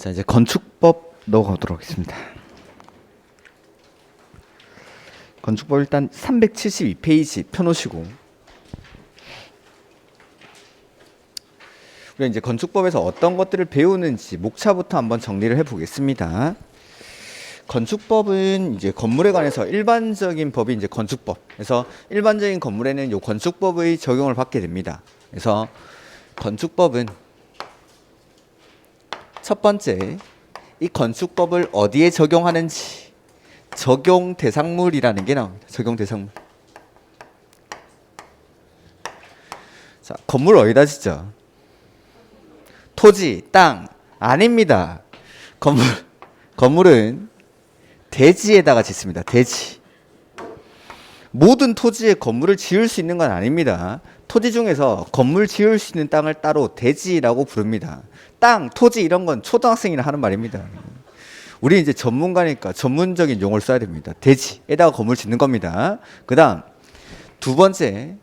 자, 이제 건축법 넣어가도록 하겠습니다. 건축법 일단 372페이지 펴놓으시고, 우리가 이제 건축법에서 어떤 것들을 배우는지 목차부터 한번 정리를 해보겠습니다. 건축법은 이제 건물에 관해서 일반적인 법이 이제 건축법. 그래서 일반적인 건물에는 요 건축법의 적용을 받게 됩니다. 그래서 건축법은 첫 번째, 이 건축법을 어디에 적용하는지 적용 대상물이라는 게 나옵니다. 적용 대상물. 자, 건물 어디다 짓죠? 토지, 땅 아닙니다. 건물은 대지에다가 짓습니다. 대지. 모든 토지에 건물을 지을 수 있는 건 아닙니다. 토지 중에서 건물 지을 수 있는 땅을 따로 대지라고 부릅니다. 땅, 토지 이런 건 초등학생이나 하는 말입니다. 우리 이제 전문가니까 전문적인 용어를 써야 됩니다. 대지에다가 건물 짓는 겁니다. 그 다음 두 번째,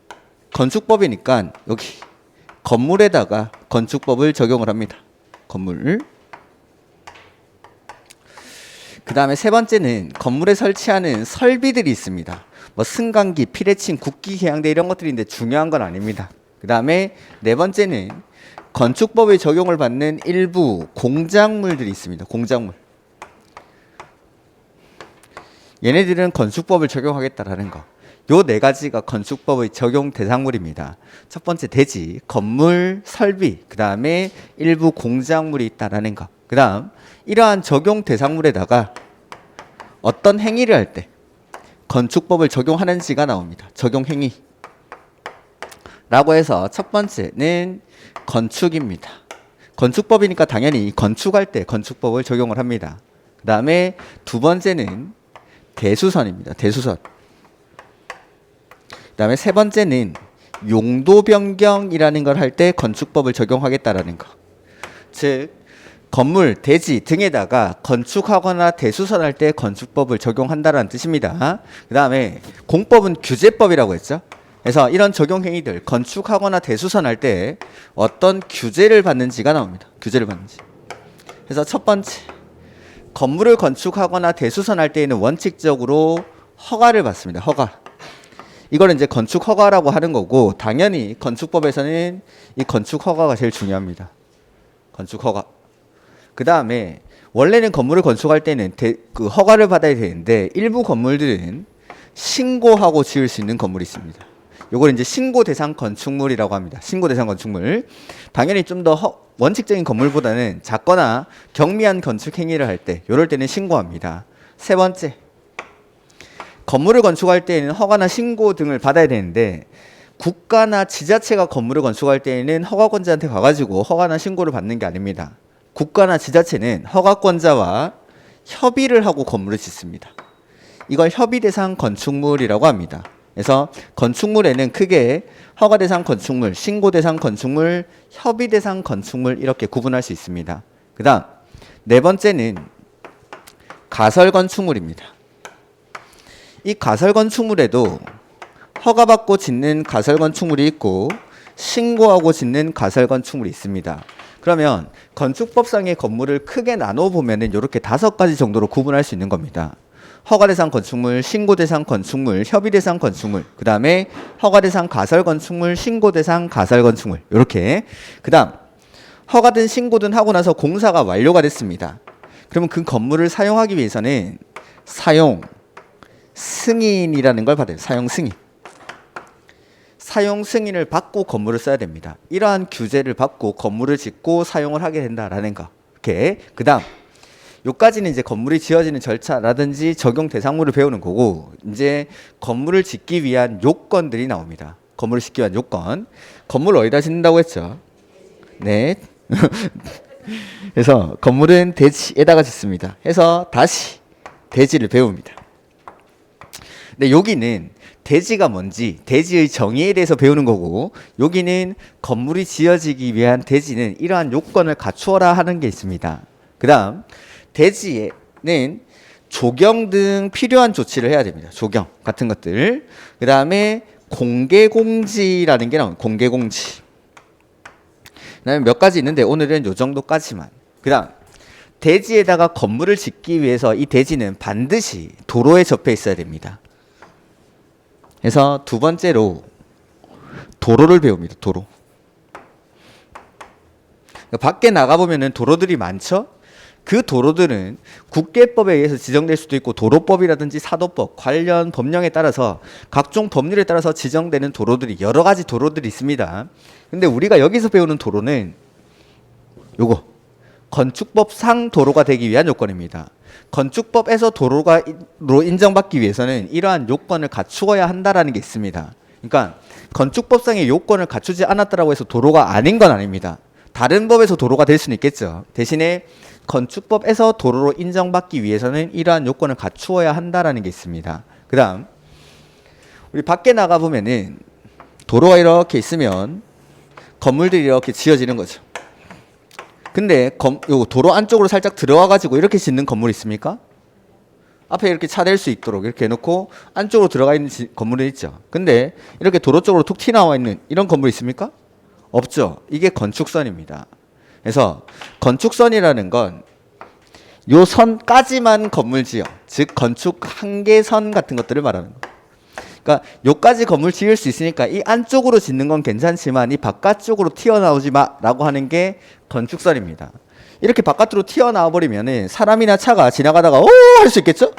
건축법이니까 여기 건물에다가 건축법을 적용을 합니다. 건물. 그 다음에 세 번째는 건물에 설치하는 설비들이 있습니다. 뭐 승강기, 피레칭, 국기, 해양대 이런 것들인데 중요한 건 아닙니다. 그 다음에 네 번째는 건축법의 적용을 받는 일부 공작물들이 있습니다. 공작물. 얘네들은 건축법을 적용하겠다라는 거. 요 네 가지가 건축법의 적용 대상물입니다. 첫 번째 대지, 건물, 설비, 그 다음에 일부 공작물이 있다라는 거. 그 다음 이러한 적용 대상물에다가 어떤 행위를 할 때 건축법을 적용하는지가 나옵니다. 적용 행위. 라고 해서 첫 번째는 건축입니다. 건축법이니까 당연히 건축할 때 건축법을 적용을 합니다. 그 다음에 두 번째는 대수선입니다. 대수선. 그 다음에 세 번째는 용도 변경이라는 걸 할 때 건축법을 적용하겠다라는 거. 즉 건물, 대지 등에다가 건축하거나 대수선할 때 건축법을 적용한다라는 뜻입니다. 그 다음에 공법은 규제법이라고 했죠. 그래서 이런 적용 행위들 건축하거나 대수선할 때 어떤 규제를 받는지가 나옵니다. 규제를 받는지. 그래서 첫 번째, 건물을 건축하거나 대수선할 때에는 원칙적으로 허가를 받습니다. 허가. 이걸 이제 건축 허가라고 하는 거고, 당연히 건축법에서는 이 건축 허가가 제일 중요합니다. 건축 허가. 그 다음에 원래는 건물을 건축할 때는 그 허가를 받아야 되는데 일부 건물들은 신고하고 지을 수 있는 건물이 있습니다. 요걸 이제 신고 대상 건축물이라고 합니다. 신고 대상 건축물. 당연히 좀 더 원칙적인 건물보다는 작거나 경미한 건축 행위를 할 때, 요럴 때는 신고합니다. 세 번째, 건물을 건축할 때에는 허가나 신고 등을 받아야 되는데 국가나 지자체가 건물을 건축할 때에는 허가권자한테 가가지고 허가나 신고를 받는 게 아닙니다. 국가나 지자체는 허가권자와 협의를 하고 건물을 짓습니다. 이걸 협의 대상 건축물이라고 합니다. 그래서 건축물에는 크게 허가 대상 건축물, 신고 대상 건축물, 협의 대상 건축물 이렇게 구분할 수 있습니다. 그 다음 네 번째는 가설 건축물입니다. 이 가설 건축물에도 허가받고 짓는 가설 건축물이 있고 신고하고 짓는 가설 건축물이 있습니다. 그러면 건축법상의 건물을 크게 나눠 보면은 이렇게 5가지 정도로 구분할 수 있는 겁니다. 허가 대상 건축물, 신고 대상 건축물, 협의 대상 건축물, 그 다음에 허가 대상 가설 건축물, 신고 대상 가설 건축물 이렇게. 그 다음 허가든 신고든 하고 나서 공사가 완료가 됐습니다. 그러면 그 건물을 사용하기 위해서는 사용 승인이라는 걸 받아요. 사용 승인. 사용 승인을 받고 건물을 써야 됩니다. 이러한 규제를 받고 건물을 짓고 사용을 하게 된다라는 거. 이렇게. 그 다음 요까지는 이제 건물이 지어지는 절차라든지 적용 대상물을 배우는 거고, 이제 건물을 짓기 위한 요건들이 나옵니다. 건물을 짓기 위한 요건. 건물 어디다 짓는다고 했죠? 네. 그래서 건물은 대지에다가 짓습니다. 해서 다시 대지를 배웁니다. 근데 여기는 대지가 뭔지, 대지의 정의에 대해서 배우는 거고, 여기는 건물이 지어지기 위한 대지는 이러한 요건을 갖추어라 하는 게 있습니다. 그 다음 대지에는 조경 등 필요한 조치를 해야 됩니다. 조경 같은 것들. 그 다음에 공개공지라는 게 나옵니다. 공개공지. 그 다음에 몇 가지 있는데 오늘은 요 정도까지만. 그 다음 대지에다가 건물을 짓기 위해서 이 대지는 반드시 도로에 접해 있어야 됩니다. 그래서 두 번째로 도로를 배웁니다. 도로. 밖에 나가보면은 도로들이 많죠? 그 도로들은 국계법에 의해서 지정될 수도 있고 도로법이라든지 사도법 관련 법령에 따라서 각종 법률에 따라서 지정되는 도로들이 여러 가지 도로들이 있습니다. 근데 우리가 여기서 배우는 도로는 요거 건축법상 도로가 되기 위한 요건입니다. 건축법에서 도로로 인정받기 위해서는 이러한 요건을 갖추어야 한다라는 게 있습니다. 그러니까 건축법상의 요건을 갖추지 않았다라고 해서 도로가 아닌 건 아닙니다. 다른 법에서 도로가 될 수는 있겠죠. 대신에 건축법에서 도로로 인정받기 위해서는 이러한 요건을 갖추어야 한다라는 게 있습니다. 그 다음 우리 밖에 나가보면은 도로가 이렇게 있으면 건물들이 이렇게 지어지는 거죠. 근데 요 도로 안쪽으로 살짝 들어와가지고 이렇게 짓는 건물이 있습니까? 앞에 이렇게 차 댈 수 있도록 이렇게 해놓고 안쪽으로 들어가 있는 건물이 있죠. 근데 이렇게 도로 쪽으로 툭 튀어나와 있는 이런 건물이 있습니까? 없죠. 이게 건축선입니다. 그래서 건축선이라는 건 요 선까지만 건물 지어, 즉 건축 한계선 같은 것들을 말하는 거. 그러니까 요까지 건물 지을 수 있으니까 이 안쪽으로 짓는 건 괜찮지만 이 바깥쪽으로 튀어나오지 마라고 하는 게 건축선입니다. 이렇게 바깥으로 튀어나와 버리면은 사람이나 차가 지나가다가 오 할 수 있겠죠?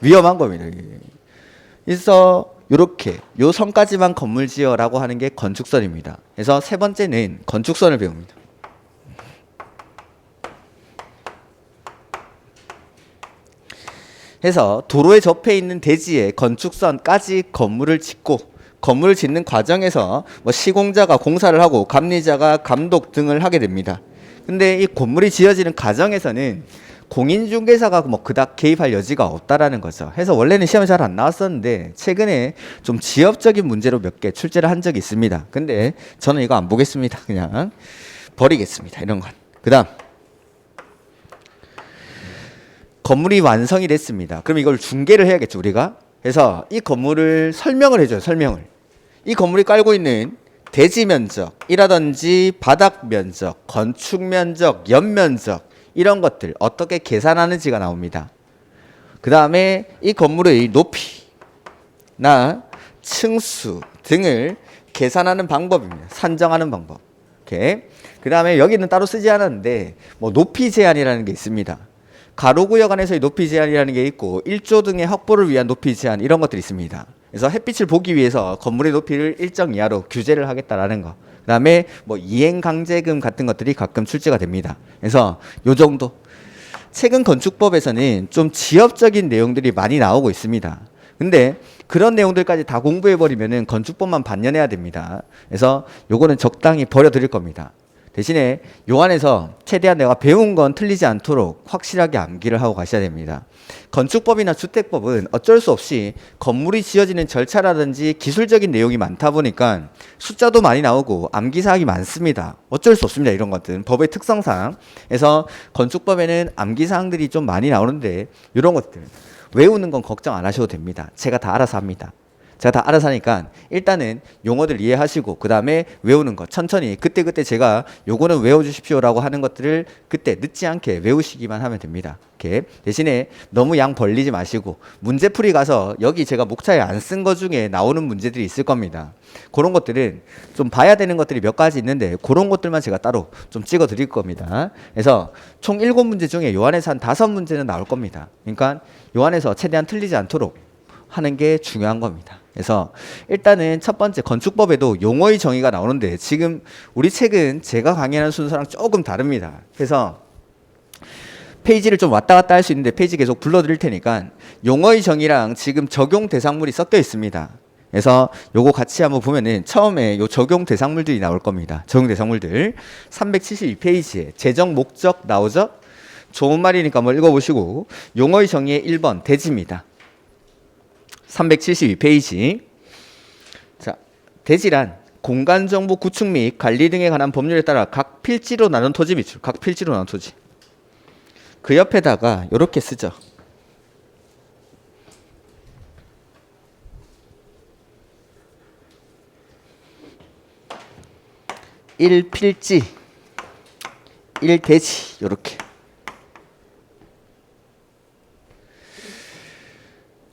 위험한 겁니다. 그래서 요렇게 요 선까지만 건물 지어라고 하는 게 건축선입니다. 그래서 세 번째는 건축선을 배웁니다. 해서 도로에 접해 있는 대지에 건축선까지 건물을 짓고 건물을 짓는 과정에서 뭐 시공자가 공사를 하고 감리자가 감독 등을 하게 됩니다. 근데 이 건물이 지어지는 과정에서는 공인중개사가 뭐 그닥 개입할 여지가 없다라는 거죠. 해서 원래는 시험에 잘 안 나왔었는데 최근에 좀 지역적인 문제로 몇 개 출제를 한 적이 있습니다. 근데 저는 이거 안 보겠습니다. 그냥 버리겠습니다. 이런 건. 그 다음 건물이 완성이 됐습니다. 그럼 이걸 중개를 해야겠죠, 우리가. 그래서 이 건물을 설명을 해줘요, 설명을. 이 건물이 깔고 있는 대지 면적이라든지 바닥 면적, 건축 면적, 연면적 이런 것들 어떻게 계산하는지가 나옵니다. 그 다음에 이 건물의 높이나 층수 등을 계산하는 방법입니다. 산정하는 방법. 오케이. 그 다음에 여기는 따로 쓰지 않았는데 뭐 높이 제한이라는 게 있습니다. 가로구역 안에서의 높이 제한이라는 게 있고 1조 등의 확보를 위한 높이 제한 이런 것들이 있습니다. 그래서 햇빛을 보기 위해서 건물의 높이를 일정 이하로 규제를 하겠다라는 거. 그 다음에 뭐 이행강제금 같은 것들이 가끔 출제가 됩니다. 그래서 요 정도. 최근 건축법에서는 좀 지역적인 내용들이 많이 나오고 있습니다. 근데 그런 내용들까지 다 공부해버리면은 건축법만 반년해야 됩니다. 그래서 요거는 적당히 버려드릴 겁니다. 대신에 요 안에서 최대한 내가 배운 건 틀리지 않도록 확실하게 암기를 하고 가셔야 됩니다. 건축법이나 주택법은 어쩔 수 없이 건물이 지어지는 절차라든지 기술적인 내용이 많다 보니까 숫자도 많이 나오고 암기사항이 많습니다. 어쩔 수 없습니다. 이런 것들은 법의 특성상. 그래서 건축법에는 암기사항들이 좀 많이 나오는데 이런 것들 외우는 건 걱정 안 하셔도 됩니다. 제가 다 알아서 합니다. 제가 다 알아서 하니까 일단은 용어들 이해하시고 그 다음에 외우는 것 천천히 그때그때 제가 요거는 외워주십시오라고 하는 것들을 그때 늦지 않게 외우시기만 하면 됩니다. 이렇게 대신에 너무 양 벌리지 마시고 문제풀이 가서 여기 제가 목차에 안 쓴 것 중에 나오는 문제들이 있을 겁니다. 그런 것들은 좀 봐야 되는 것들이 몇 가지 있는데 그런 것들만 제가 따로 좀 찍어 드릴 겁니다. 그래서 총 7문제 중에 요 안에서 한 5문제는 나올 겁니다. 그러니까 요 안에서 최대한 틀리지 않도록 하는 게 중요한 겁니다. 그래서 일단은 첫 번째 건축법에도 용어의 정의가 나오는데 지금 우리 책은 제가 강의하는 순서랑 조금 다릅니다. 그래서 페이지를 좀 왔다 갔다 할 수 있는데 페이지 계속 불러드릴 테니까 용어의 정의랑 지금 적용 대상물이 섞여 있습니다. 그래서 요거 같이 한번 보면은 처음에 요 적용 대상물들이 나올 겁니다. 적용 대상물들 372페이지에 재정 목적 나오죠? 좋은 말이니까 한번 읽어보시고 용어의 정의의 1번 대지입니다. 372페이지. 자, 대지란 공간정보 구축 및 관리 등에 관한 법률에 따라 각 필지로 나눈 토지 및 각 필지로 나눈 토지. 그 옆에다가 이렇게 쓰죠. 일필지, 일대지 이렇게.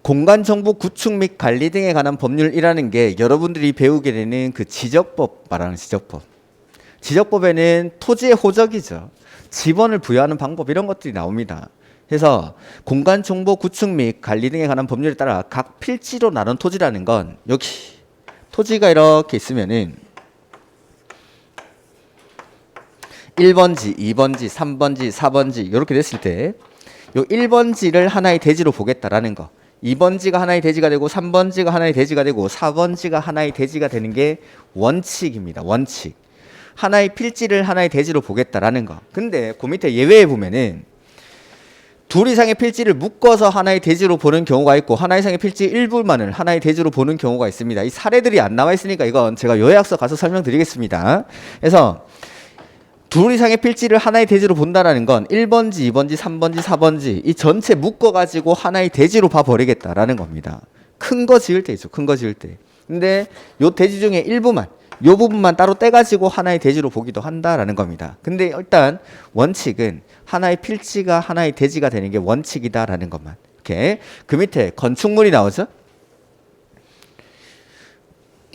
공간정보 구축 및 관리 등에 관한 법률이라는 게 여러분들이 배우게 되는 그 지적법 말하는 지적법. 지적법에는 토지의 호적이죠. 지번을 부여하는 방법 이런 것들이 나옵니다. 그래서 공간정보 구축 및 관리 등에 관한 법률에 따라 각 필지로 나눈 토지라는 건 여기 토지가 이렇게 있으면은 1번지, 2번지, 3번지, 4번지 이렇게 됐을 때 요 1번지를 하나의 대지로 보겠다라는 거. 2번지가 하나의 대지가 되고 3번지가 하나의 대지가 되고 4번지가 하나의 대지가 되는 게 원칙입니다. 원칙. 하나의 필지를 하나의 대지로 보겠다라는 거. 근데 그 밑에 예외에 보면은 둘 이상의 필지를 묶어서 하나의 대지로 보는 경우가 있고 하나 이상의 필지 일부만을 하나의 대지로 보는 경우가 있습니다. 이 사례들이 안 나와 있으니까 이건 제가 요약서 가서 설명드리겠습니다. 그래서 둘 이상의 필지를 하나의 대지로 본다라는 건 1번지, 2번지, 3번지, 4번지 이 전체 묶어가지고 하나의 대지로 봐버리겠다라는 겁니다. 큰 거 지을 때 있죠. 큰 거 지을 때. 근데 요 대지 중에 일부만 요 부분만 따로 떼가지고 하나의 대지로 보기도 한다라는 겁니다. 근데 일단 원칙은 하나의 필지가 하나의 대지가 되는 게 원칙이다라는 것만. 이렇게 그 밑에 건축물이 나오죠?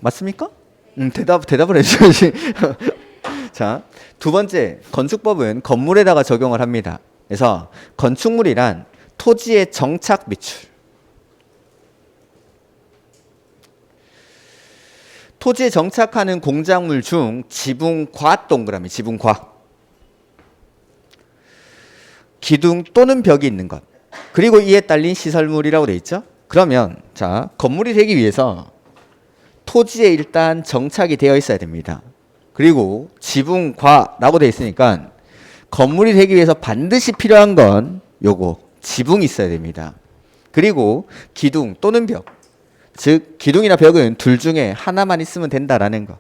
맞습니까? 대답을 해주셔야지. 자, 두 번째, 건축법은 건물에다가 적용을 합니다. 그래서 건축물이란 토지의 정착 미출. 토지에 정착하는 공작물 중 지붕과 동그라미, 지붕과 기둥 또는 벽이 있는 것. 그리고 이에 딸린 시설물이라고 돼 있죠. 그러면 자, 건물이 되기 위해서 토지에 일단 정착이 되어 있어야 됩니다. 그리고 지붕과라고 되어 있으니까 건물이 되기 위해서 반드시 필요한 건 요거 지붕이 있어야 됩니다. 그리고 기둥 또는 벽, 즉 기둥이나 벽은 둘 중에 하나만 있으면 된다라는 거.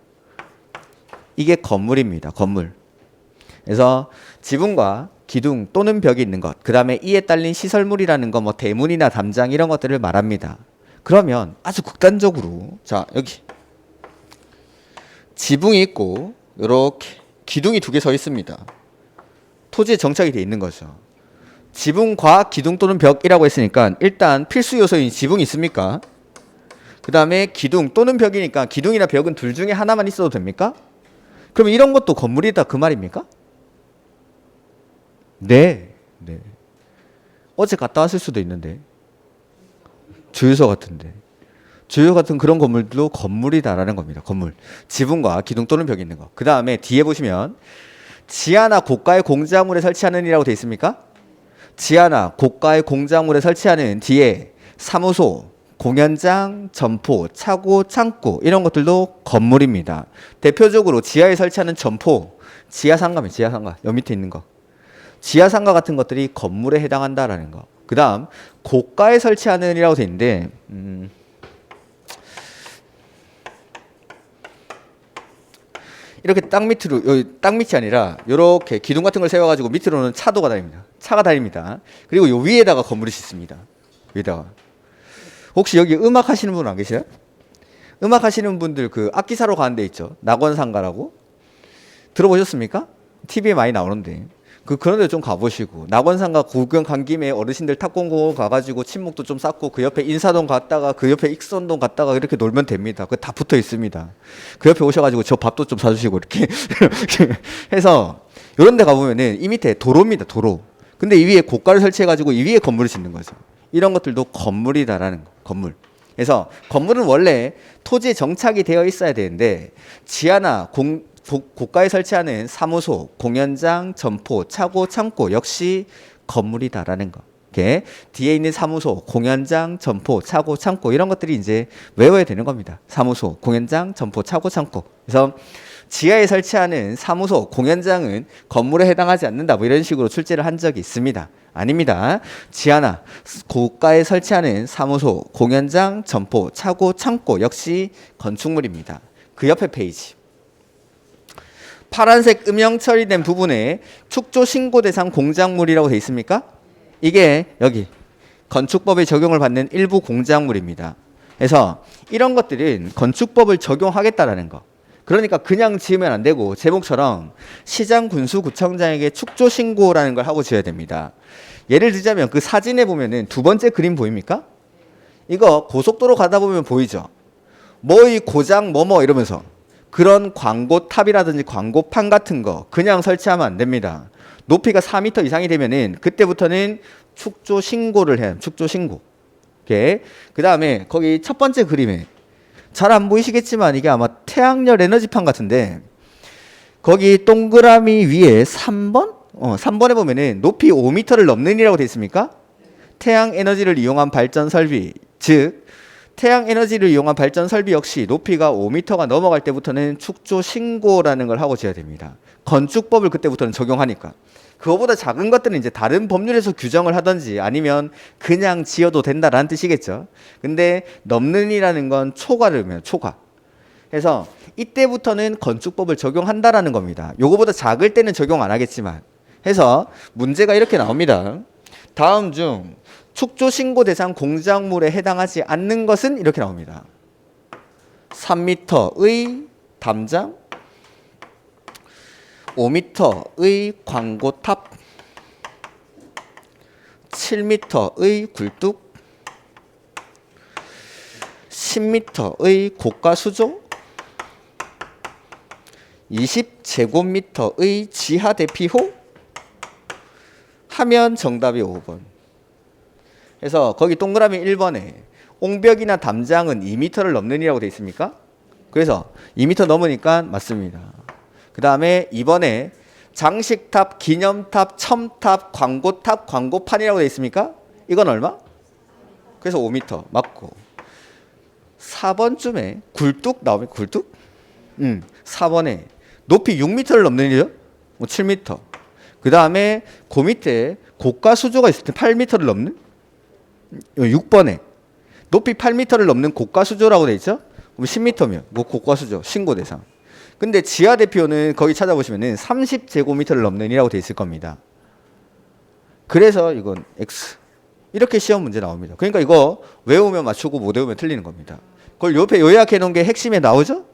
이게 건물입니다. 건물. 그래서 지붕과 기둥 또는 벽이 있는 것, 그 다음에 이에 딸린 시설물이라는 거, 뭐 대문이나 담장 이런 것들을 말합니다. 그러면 아주 극단적으로 자 여기 지붕이 있고 이렇게 기둥이 두 개 서 있습니다. 토지에 정착이 돼 있는 거죠. 지붕과 기둥 또는 벽이라고 했으니까 일단 필수 요소인 지붕이 있습니까? 그 다음에 기둥 또는 벽이니까 기둥이나 벽은 둘 중에 하나만 있어도 됩니까? 그럼 이런 것도 건물이다 그 말입니까? 네. 어제 갔다 왔을 수도 있는데 주유소 같은데 주유소 같은 그런 건물도 건물이다라는 겁니다. 건물. 지붕과 기둥 또는 벽이 있는 거. 그 다음에 뒤에 보시면 지하나 고가의 공작물에 설치하는 이라고 되어 있습니까? 지하나 고가의 공작물에 설치하는 뒤에 사무소, 공연장, 점포, 차고, 창고 이런 것들도 건물입니다. 대표적으로 지하에 설치하는 점포, 지하상가입니다. 지하상가. 여기 밑에 있는 거. 지하상가 같은 것들이 건물에 해당한다라는 거. 그 다음 고가에 설치하는 이라고 되어 있는데 이렇게 땅 밑으로 여기 땅 밑이 아니라 이렇게 기둥 같은 걸 세워가지고 밑으로는 차도가 다닙니다. 차가 다닙니다. 그리고 요 위에다가 건물이 짓습니다. 위에다가 혹시 여기 음악 하시는 분 안 계세요? 음악 하시는 분들 그 악기 사러 가는 데 있죠. 낙원상가라고 들어보셨습니까? TV에 많이 나오는데 그런 데 좀 가보시고 낙원상가 구경 간 김에 어르신들 탁공공원 가가지고 친목도 좀 쌓고 그 옆에 인사동 갔다가 그 옆에 익선동 갔다가 이렇게 놀면 됩니다. 그 다 붙어 있습니다. 그 옆에 오셔가지고 저 밥도 좀 사주시고 이렇게 해서 이런 데 가보면은 이 밑에 도로입니다. 도로. 근데 이 위에 고가를 설치해가지고 이 위에 건물을 짓는 거죠. 이런 것들도 건물이다라는 거. 건물. 그래서 건물은 원래 토지에 정착이 되어 있어야 되는데 지하나 고가에 설치하는 사무소, 공연장, 점포, 차고, 창고 역시 건물이다라는 거. 이렇게 뒤에 있는 사무소, 공연장, 점포, 차고, 창고 이런 것들이 이제 외워야 되는 겁니다. 사무소, 공연장, 점포, 차고, 창고. 그래서 지하에 설치하는 사무소, 공연장은 건물에 해당하지 않는다. 뭐 이런 식으로 출제를 한 적이 있습니다. 아닙니다. 지하나 고가에 설치하는 사무소, 공연장, 점포, 차고, 창고 역시 건축물입니다. 그 옆에 페이지. 파란색 음영 처리된 부분에 축조 신고 대상 공작물이라고 되어 있습니까? 이게 여기 건축법에 적용을 받는 일부 공작물입니다. 그래서 이런 것들은 건축법을 적용하겠다라는 거. 그러니까 그냥 지으면 안 되고 제목처럼 시장 군수 구청장에게 축조 신고라는 걸 하고 지어야 됩니다. 예를 들자면 그 사진에 보면은 두 번째 그림 보입니까? 이거 고속도로 가다 보면 보이죠? 뭐의 고장 뭐뭐 이러면서 그런 광고탑이라든지 광고판 같은 거 그냥 설치하면 안 됩니다. 높이가 4m 이상이 되면은 그때부터는 축조 신고를 해요. 축조 신고. 오케이. 그 다음에 거기 첫 번째 그림에 잘 안 보이시겠지만 이게 아마 태양열 에너지판 같은데 거기 동그라미 위에 3번? 3번에 보면은 높이 5m를 넘는 이라고 되어 있습니까? 태양 에너지를 이용한 발전 설비. 즉 태양 에너지를 이용한 발전 설비 역시 높이가 5m가 넘어갈 때부터는 축조 신고라는 걸 하고 지어야 됩니다. 건축법을 그때부터는 적용하니까. 그거보다 작은 것들은 이제 다른 법률에서 규정을 하든지 아니면 그냥 지어도 된다라는 뜻이겠죠. 근데 넘는이라는 건 초과를 의미해요. 초과. 그래서 이때부터는 건축법을 적용한다라는 겁니다. 요거보다 작을 때는 적용 안 하겠지만 해서 문제가 이렇게 나옵니다. 다음 중 축조 신고 대상 공작물에 해당하지 않는 것은 이렇게 나옵니다. 3m의 담장, 5m의 광고탑, 7m의 굴뚝, 10m의 고가 수조, 20제곱미터의 지하 대피호 하면 정답이 5번. 그래서 거기 동그라미 1번에 옹벽이나 담장은 2m를 넘는 이라고 되어 있습니까? 그래서 2m 넘으니까 맞습니다. 그 다음에 2번에 장식탑, 기념탑, 첨탑, 광고탑, 광고판이라고 되어 있습니까? 이건 얼마? 그래서 5m 맞고 4번쯤에 굴뚝 나오면 굴뚝? 4번에 높이 6m를 넘는 일이죠? 뭐 7m. 그 다음에 그 밑에 고가 수조가 있을 때 8m를 넘는? 6번에 높이 8m를 넘는 고가 수조라고 돼 있죠? 그럼 10m면 뭐 고가 수조 신고 대상. 근데 지하 대표는 거기 찾아보시면은 30제곱미터를 넘는 이라고 돼 있을 겁니다. 그래서 이건 X. 이렇게 시험 문제 나옵니다. 그러니까 이거 외우면 맞추고 못 외우면 틀리는 겁니다. 그걸 옆에 요약해 놓은 게 핵심에 나오죠?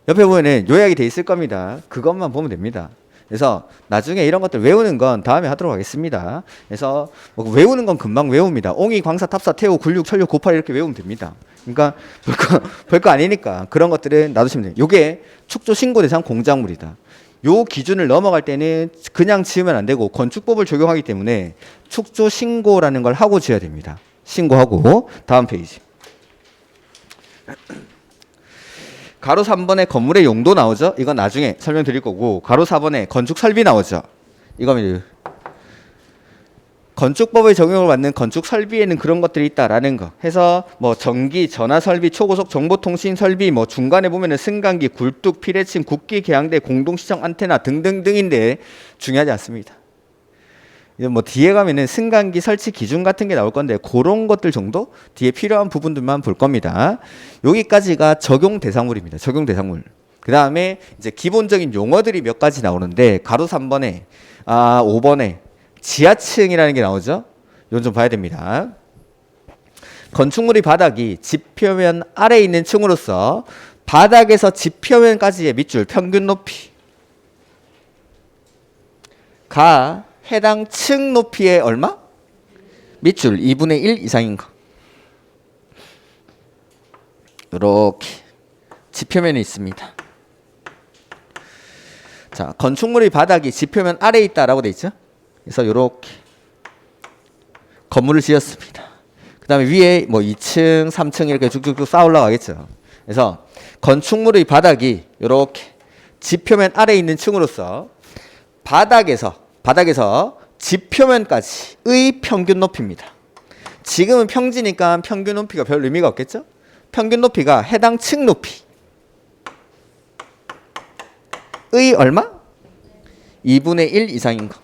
옆에 보면은 요약이 돼 있을 겁니다. 그것만 보면 됩니다. 그래서 나중에 이런 것들 외우는 건 다음에 하도록 하겠습니다. 그래서 뭐 외우는 건 금방 외웁니다. 옹이, 광사, 탑사, 태우, 굴육, 철육, 고팔 이렇게 외우면 됩니다. 그러니까 별거 아니니까 그런 것들은 놔두시면 돼요. 요게 축조 신고 대상 공작물이다. 요 기준을 넘어갈 때는 그냥 지으면 안 되고 건축법을 적용하기 때문에 축조 신고라는 걸 하고 지어야 됩니다. 신고하고 다음 페이지. 가로 3번에 건물의 용도 나오죠? 이건 나중에 설명드릴 거고 가로 4번에 건축 설비 나오죠? 이거는 건축법의 적용을 받는 건축 설비에는 그런 것들이 있다라는 거 해서 뭐 전기, 전화 설비, 초고속 정보통신 설비 뭐 중간에 보면은 승강기, 굴뚝, 피레침, 국기, 계양대, 공동시청 안테나 등등등인데 중요하지 않습니다. 뭐 뒤에 가면은 승강기 설치 기준 같은 게 나올 건데 그런 것들 정도 뒤에 필요한 부분들만 볼 겁니다. 여기까지가 적용 대상물입니다. 적용 대상물. 그 다음에 이제 기본적인 용어들이 몇 가지 나오는데 가로 3번에 5번에 지하층이라는 게 나오죠. 이건 좀 봐야 됩니다. 건축물의 바닥이 지표면 아래에 있는 층으로서 바닥에서 지표면까지의 밑줄 평균 높이가 해당 층 높이의 얼마? 밑줄 2분의 1 이상인 거. 이렇게 지표면에 있습니다. 자, 건축물의 바닥이 지표면 아래에 있다라고 돼 있죠. 그래서 이렇게 건물을 지었습니다. 그 다음에 위에 뭐 2층, 3층 이렇게 쭉쭉쭉 쌓아 올라가겠죠. 그래서 건축물의 바닥이 이렇게 지표면 아래에 있는 층으로서 바닥에서 지표면까지의 평균 높이입니다. 지금은 평지니까 평균 높이가 별 의미가 없겠죠? 평균 높이가 해당 층 높이의 얼마? 2분의 1 이상인 거.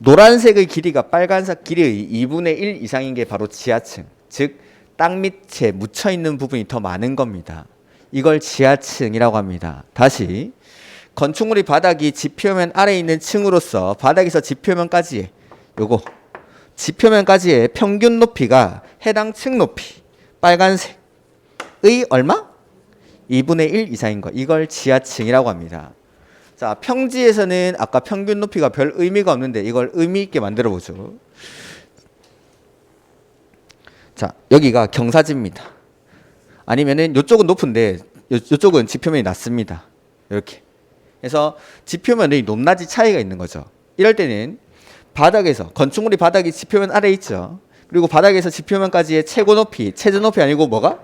노란색의 길이가 빨간색 길이의 2분의 1 이상인 게 바로 지하층. 즉 땅 밑에 묻혀있는 부분이 더 많은 겁니다. 이걸 지하층이라고 합니다. 다시 건축물의 바닥이 지표면 아래에 있는 층으로서 바닥에서 지표면까지의 요거 지표면까지의 평균 높이가 해당 층 높이 빨간색의 얼마? 2분의 1 이상인 거. 이걸 지하층이라고 합니다. 자, 평지에서는 아까 평균 높이가 별 의미가 없는데 이걸 의미 있게 만들어 보죠. 자, 여기가 경사지입니다. 아니면은 요쪽은 높은데 요쪽은 지표면이 낮습니다. 이렇게. 그래서 지표면의 높낮이 차이가 있는 거죠. 이럴 때는 바닥에서 건축물이 바닥이 지표면 아래에 있죠. 그리고 바닥에서 지표면까지의 최고 높이, 최저 높이 아니고 뭐가?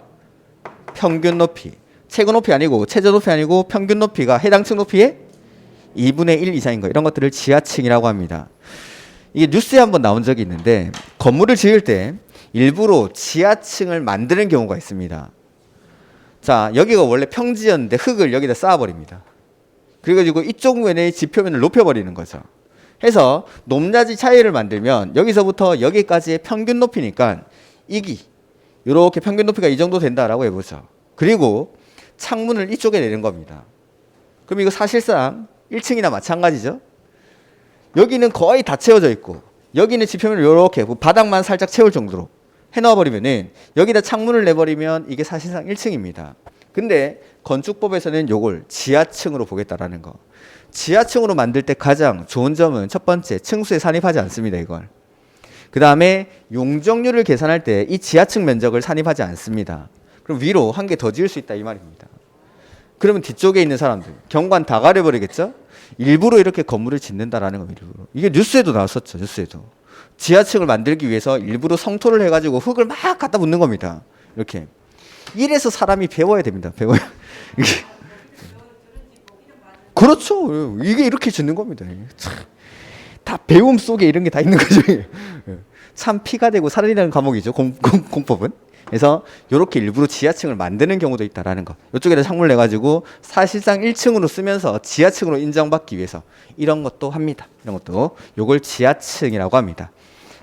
평균 높이. 최고 높이 아니고 최저 높이 아니고 평균 높이가 해당 층 높이의 2분의 1 이상인 거. 이런 것들을 지하층이라고 합니다. 이게 뉴스에 한번 나온 적이 있는데 건물을 지을 때 일부러 지하층을 만드는 경우가 있습니다. 자, 여기가 원래 평지였는데 흙을 여기다 쌓아버립니다. 그래가지고 이쪽 면의 지표면을 높여버리는 거죠. 해서 높낮이 차이를 만들면 여기서부터 여기까지의 평균 높이니까 이렇게 평균 높이가 이 정도 된다라고 해보죠. 그리고 창문을 이쪽에 내는 겁니다. 그럼 이거 사실상 1층이나 마찬가지죠. 여기는 거의 다 채워져 있고 여기는 지표면을 이렇게 바닥만 살짝 채울 정도로 해놓아버리면은 여기다 창문을 내버리면 이게 사실상 1층입니다. 근데 건축법에서는 요걸 지하층으로 보겠다라는 거. 지하층으로 만들 때 가장 좋은 점은 첫 번째, 층수에 산입하지 않습니다. 이걸. 그 다음에 용적률을 계산할 때 이 지하층 면적을 산입하지 않습니다. 그럼 위로 한 개 더 지을 수 있다 이 말입니다. 그러면 뒤쪽에 있는 사람들 경관 다 가려버리겠죠? 일부러 이렇게 건물을 짓는다라는 겁니다. 일부러. 이게 뉴스에도 나왔었죠. 뉴스에도. 지하층을 만들기 위해서 일부러 성토를 해가지고 흙을 막 갖다 붓는 겁니다. 이렇게. 이래서 사람이 배워야 됩니다. 배워야. 그렇죠. 이게 이렇게 짓는 겁니다. 다 배움 속에 이런 게 다 있는 거죠. 참 피가 되고 살인이라는 과목이죠. 공법은. 그래서 이렇게 일부러 지하층을 만드는 경우도 있다라는 거. 이쪽에다 창문을 내가지고 사실상 1층으로 쓰면서 지하층으로 인정받기 위해서 이런 것도 합니다. 이런 것도 요걸 지하층이라고 합니다.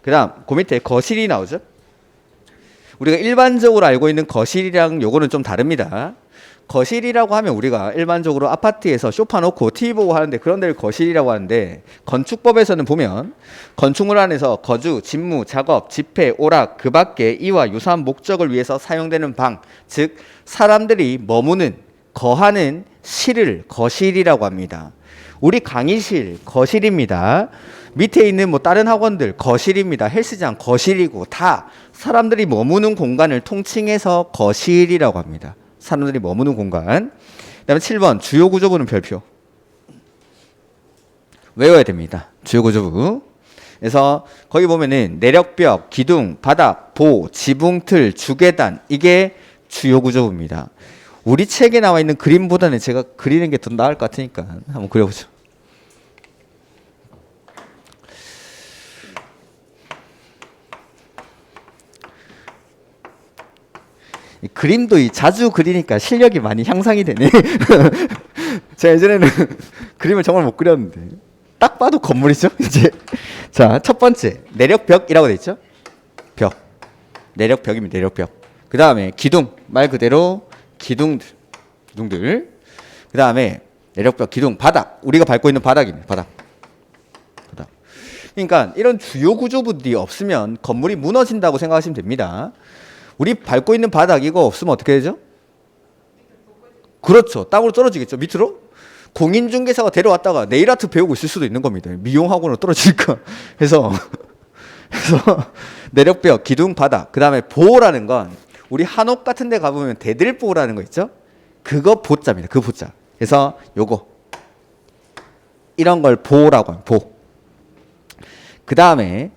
그다음 그 밑에 거실이 나오죠. 우리가 일반적으로 알고 있는 거실이랑 요거는 좀 다릅니다. 거실이라고 하면 우리가 일반적으로 아파트에서 소파 놓고 TV 보고 하는데 그런 데를 거실이라고 하는데 건축법에서는 보면 건축물 안에서 거주, 집무, 작업, 집회, 오락 그 밖에 이와 유사한 목적을 위해서 사용되는 방, 즉 사람들이 머무는, 거하는 실을 거실이라고 합니다. 우리 강의실 거실입니다. 밑에 있는 뭐 다른 학원들 거실입니다. 헬스장 거실이고 다 사람들이 머무는 공간을 통칭해서 거실이라고 합니다. 사람들이 머무는 공간. 그다음에 7번 주요 구조부는 별표. 외워야 됩니다. 주요 구조부. 그래서 거기 보면은 내력벽, 기둥, 바닥, 보, 지붕, 틀, 주계단 이게 주요 구조부입니다. 우리 책에 나와 있는 그림보다는 제가 그리는 게 더 나을 것 같으니까 한번 그려보죠. 이 그림도 자주 그리니까 실력이 많이 향상이 되네. 제가 예전에는 그림을 정말 못 그렸는데 딱 봐도 건물이죠. 이제 자, 첫 번째 내력벽이라고 돼 있죠. 벽, 내력벽입니다. 내력벽. 그 다음에 기둥, 말 그대로 기둥들. 그 다음에 내력벽, 기둥, 바닥. 우리가 밟고 있는 바닥입니다. 바닥. 그러니까 이런 주요 구조부들이 없으면 건물이 무너진다고 생각하시면 됩니다. 우리 밟고 있는 바닥 이거 없으면 어떻게 되죠? 그렇죠. 땅으로 떨어지겠죠. 밑으로. 공인중개사가 데려왔다가 네일아트 배우고 있을 수도 있는 겁니다. 미용학원으로 떨어지니까. 그래서 내력벽, 기둥, 바닥. 그 다음에 보호라는 건 우리 한옥 같은 데 가보면 대들보호라는 거 있죠? 그거 보자입니다. 그 보자. 그래서 요거. 이런 걸 보호라고 합니다. 보호. 그 다음에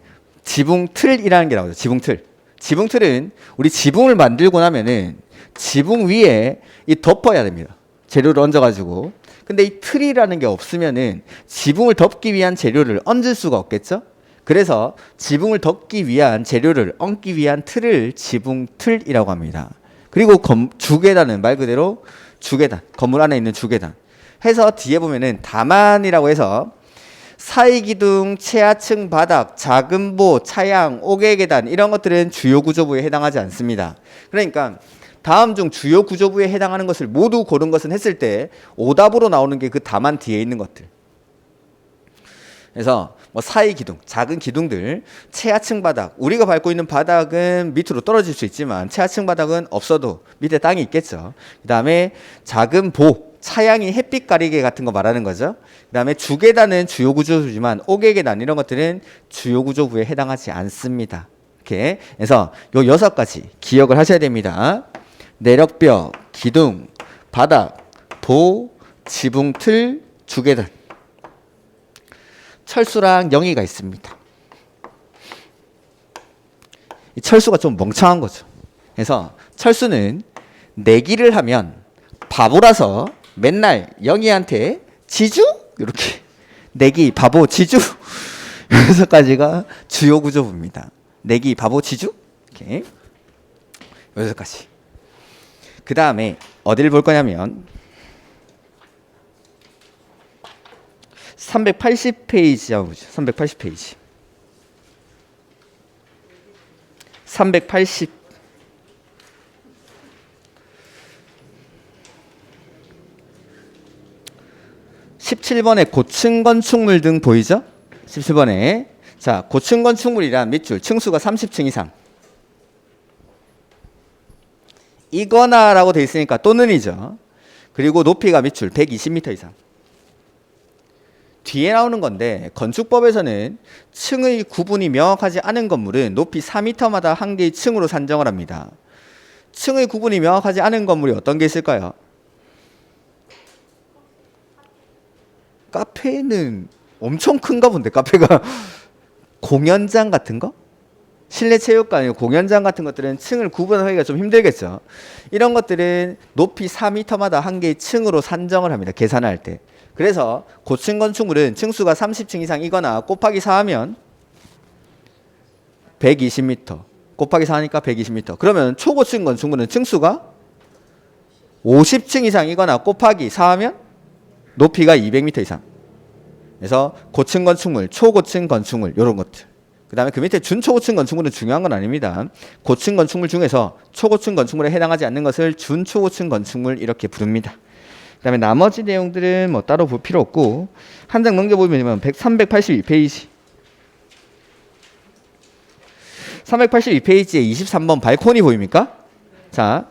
지붕 틀이라는 게 나오죠. 지붕 틀. 지붕 틀은 우리 지붕을 만들고 나면은 지붕 위에 이 덮어야 됩니다. 재료를 얹어가지고. 근데 이 틀이라는 게 없으면은 지붕을 덮기 위한 재료를 얹을 수가 없겠죠? 그래서 지붕을 덮기 위한 재료를 얹기 위한 틀을 지붕 틀이라고 합니다. 그리고 주계단은 말 그대로 주계단. 건물 안에 있는 주계단. 해서 뒤에 보면은 다만이라고 해서 사이기둥, 최하층 바닥, 작은 보, 차양, 옥외계단 이런 것들은 주요 구조부에 해당하지 않습니다. 그러니까 다음 중 주요 구조부에 해당하는 것을 모두 고른 것은 했을 때 오답으로 나오는 게 그 다만 뒤에 있는 것들. 그래서 뭐 사이기둥, 작은 기둥들, 최하층 바닥. 우리가 밟고 있는 바닥은 밑으로 떨어질 수 있지만 최하층 바닥은 없어도 밑에 땅이 있겠죠. 그 다음에 작은 보. 차양이 햇빛 가리개 같은 거 말하는 거죠. 그 다음에 주계단은 주요 구조부지만 옥외계단 이런 것들은 주요 구조부에 해당하지 않습니다. 이렇게 해서 요 6가지 기억을 하셔야 됩니다. 내력벽, 기둥, 바닥, 도, 지붕, 틀, 주계단. 철수랑 영희가 있습니다. 이 철수가 좀 멍청한 거죠. 그래서 철수는 내기를 하면 바보라서 맨날 영희한테 지주? 이렇게 내기, 바보, 지주 6가지가 주요 구조부입니다. 내기, 바보, 지주 이렇게 6가지. 그 다음에 어디를 볼 거냐면 380페이지 한번 보죠. 380페이지. 380 17번에 고층 건축물 등 보이죠? 17번에 자 고층 건축물이란 밑줄 층수가 30층 이상 이거나 라고 돼 있으니까 또는이죠. 그리고 높이가 밑줄 120m 이상. 뒤에 나오는 건데 건축법에서는 층의 구분이 명확하지 않은 건물은 높이 4m마다 한 개의 층으로 산정을 합니다. 층의 구분이 명확하지 않은 건물이 어떤 게 있을까요? 카페는 엄청 큰가 본데 카페가 공연장 같은 거? 실내 체육관, 공연장 같은 것들은 층을 구분하기가 좀 힘들겠죠. 이런 것들은 높이 4m마다 한 개의 층으로 산정을 합니다. 계산할 때. 그래서 고층 건축물은 층수가 30층 이상이거나 곱하기 4하면 120m. 곱하기 4하니까 120m. 그러면 초고층 건축물은 층수가 50층 이상이거나 곱하기 4하면 높이가 200m 이상. 그래서 고층 건축물, 초고층 건축물 이런 것들. 그 다음에 그 밑에 준초고층 건축물은 중요한 건 아닙니다. 고층 건축물 중에서 초고층 건축물에 해당하지 않는 것을 준초고층 건축물 이렇게 부릅니다. 그 다음에 나머지 내용들은 뭐 따로 볼 필요 없고 한 장 넘겨보면 382페이지 382페이지에 23번 발코니 보입니까? 자,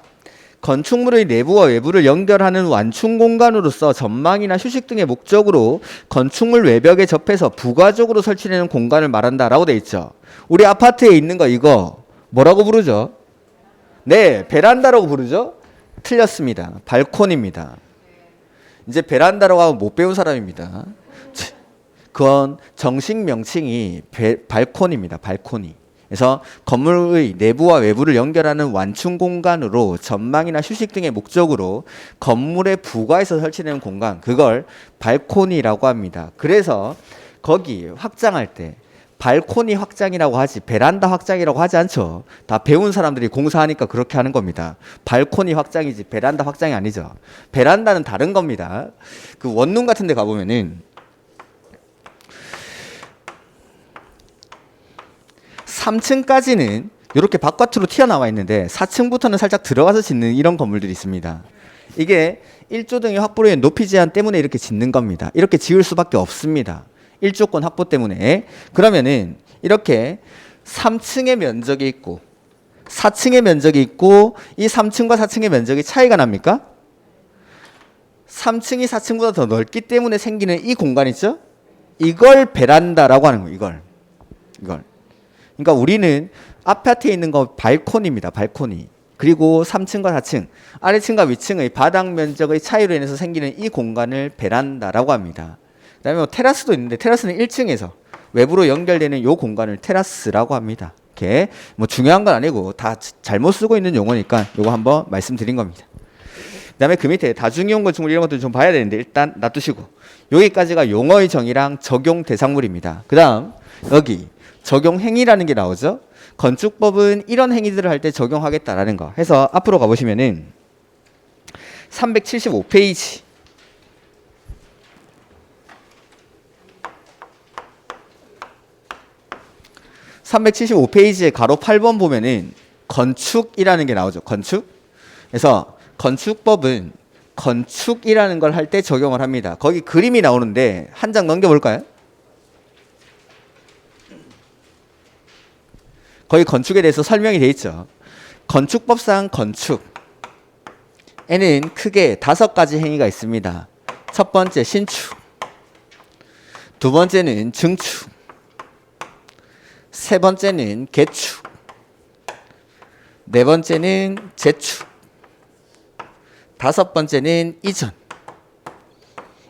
건축물의 내부와 외부를 연결하는 완충 공간으로서 전망이나 휴식 등의 목적으로 건축물 외벽에 접해서 부가적으로 설치되는 공간을 말한다라고 돼 있죠. 우리 아파트에 있는 거 이거 뭐라고 부르죠? 네, 베란다라고 부르죠? 틀렸습니다. 발코니입니다. 이제 베란다라고 하면 못 배운 사람입니다. 그건 정식 명칭이 발코니입니다. 발코니. 그래서 건물의 내부와 외부를 연결하는 완충 공간으로 전망이나 휴식 등의 목적으로 건물의 부가에서 설치되는 공간, 그걸 발코니라고 합니다. 그래서 거기 확장할 때 발코니 확장이라고 하지 베란다 확장이라고 하지 않죠. 다 배운 사람들이 공사하니까 그렇게 하는 겁니다. 발코니 확장이지 베란다 확장이 아니죠. 베란다는 다른 겁니다. 그 원룸 같은 데 가보면은 3층까지는 이렇게 바깥으로 튀어나와 있는데 4층부터는 살짝 들어가서 짓는 이런 건물들이 있습니다. 이게 1조 등의 확보로의 높이 제한 때문에 이렇게 짓는 겁니다. 이렇게 지을 수밖에 없습니다. 1조권 확보 때문에. 그러면은 이렇게 3층의 면적이 있고 4층의 면적이 있고 이 3층과 4층의 면적이 차이가 납니까? 3층이 4층보다 더 넓기 때문에 생기는 이 공간 있죠? 이걸 베란다라고 하는 거예요. 이걸. 그러니까 우리는 아파트에 있는 거 발코니입니다. 발코니. 그리고 3층과 4층, 아래층과 위층의 바닥 면적의 차이로 인해서 생기는 이 공간을 베란다라고 합니다. 그 다음에 뭐 테라스도 있는데 테라스는 1층에서 외부로 연결되는 이 공간을 테라스라고 합니다. 이렇게 뭐 중요한 건 아니고 다 잘못 쓰고 있는 용어니까 이거 한번 말씀드린 겁니다. 그 다음에 그 밑에 다중이용 건축물 이런 것들 좀 봐야 되는데 일단 놔두시고 여기까지가 용어의 정의랑 적용 대상물입니다. 그 다음 여기 적용 행위라는 게 나오죠. 건축법은 이런 행위들을 할 때 적용하겠다라는 거 해서 앞으로 가보시면은 375페이지 375페이지에 가로 8번 보면은 건축이라는 게 나오죠. 건축. 그래서 건축법은 건축이라는 걸 할 때 적용을 합니다. 거기 그림이 나오는데 한 장 넘겨볼까요? 거기 건축에 대해서 설명이 돼 있죠. 건축법상 건축에는 크게 5가지 행위가 있습니다. 첫 번째 신축, 두 번째는 증축, 세 번째는 개축, 네 번째는 재축, 다섯 번째는 이전.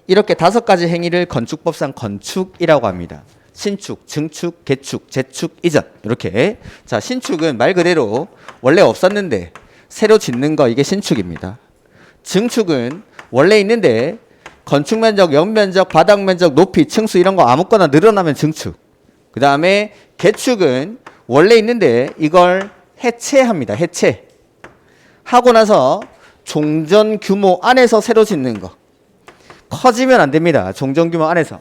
이렇게 다섯 가지 행위를 건축법상 건축이라고 합니다. 신축, 증축, 개축, 재축, 이전. 이렇게. 자, 신축은 말 그대로 원래 없었는데 새로 짓는 거, 이게 신축입니다. 증축은 원래 있는데 건축 면적, 연면적, 바닥 면적, 높이, 층수 이런 거 아무거나 늘어나면 증축. 그 다음에 개축은 원래 있는데 이걸 해체합니다. 해체. 하고 나서 종전 규모 안에서 새로 짓는 거. 커지면 안 됩니다. 종전 규모 안에서.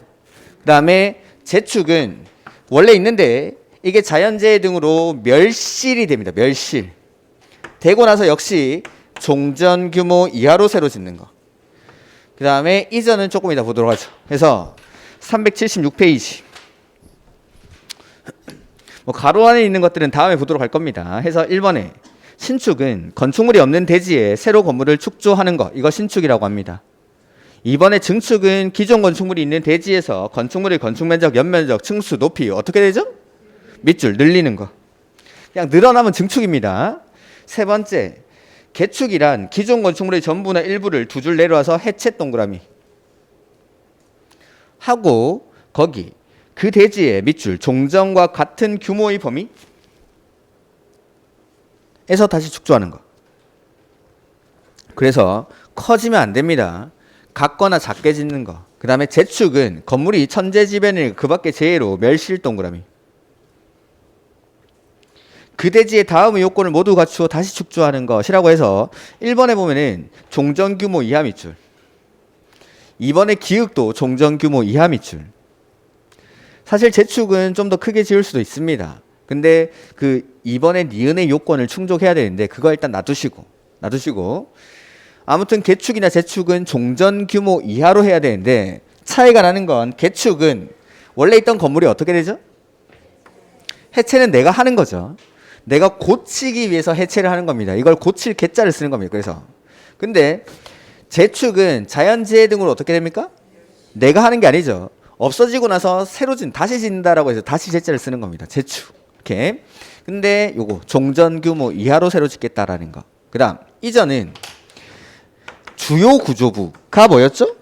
그 다음에 재축은 원래 있는데 이게 자연재해 등으로 멸실이 됩니다. 멸실. 되고 나서 역시 종전 규모 이하로 새로 짓는 거. 그 다음에 이전은 조금 이따 보도록 하죠. 그래서 376페이지. 뭐 가로 안에 있는 것들은 다음에 보도록 할 겁니다. 해서 1번에 신축은 건축물이 없는 대지에 새로 건물을 축조하는 것. 이거 신축이라고 합니다. 2번에 증축은 기존 건축물이 있는 대지에서 건축물의 건축면적, 연면적, 층수, 높이 어떻게 되죠? 밑줄 늘리는 거. 그냥 늘어나면 증축입니다. 세 번째, 개축이란 기존 건축물의 전부나 일부를 두 줄 내려와서 해체 동그라미 하고 거기 그 대지의 밑줄 종전과 같은 규모의 범위에서 다시 축조하는 거. 그래서 커지면 안 됩니다. 같거나 작게 짓는 거. 그 다음에 재축은 건물이 천재지변일 그 밖에 제외로 멸실 동그라미. 그 대지의 다음의 요건을 모두 갖추어 다시 축조하는 것이라고 해서 1번에 보면은 종전 규모 이하 밑줄, 2번의 기역도 종전 규모 이하 밑줄. 사실 재축은 좀 더 크게 지을 수도 있습니다. 근데 그 2번의 니은의 요건을 충족해야 되는데 그거 일단 놔두시고 아무튼 개축이나 재축은 종전 규모 이하로 해야 되는데 차이가 나는 건 개축은 원래 있던 건물이 어떻게 되죠? 해체는 내가 하는 거죠. 내가 고치기 위해서 해체를 하는 겁니다. 이걸 고칠 개자를 쓰는 겁니다. 그래서 근데 재축은 자연재해 등으로 어떻게 됩니까? 내가 하는 게 아니죠. 없어지고 나서 새로 다시 짓는다라고 해서 다시 재자를 쓰는 겁니다. 재축. 이렇게. 근데 요거 종전 규모 이하로 새로 짓겠다라는 거. 그다음 이전은 주요 구조부가 뭐였죠?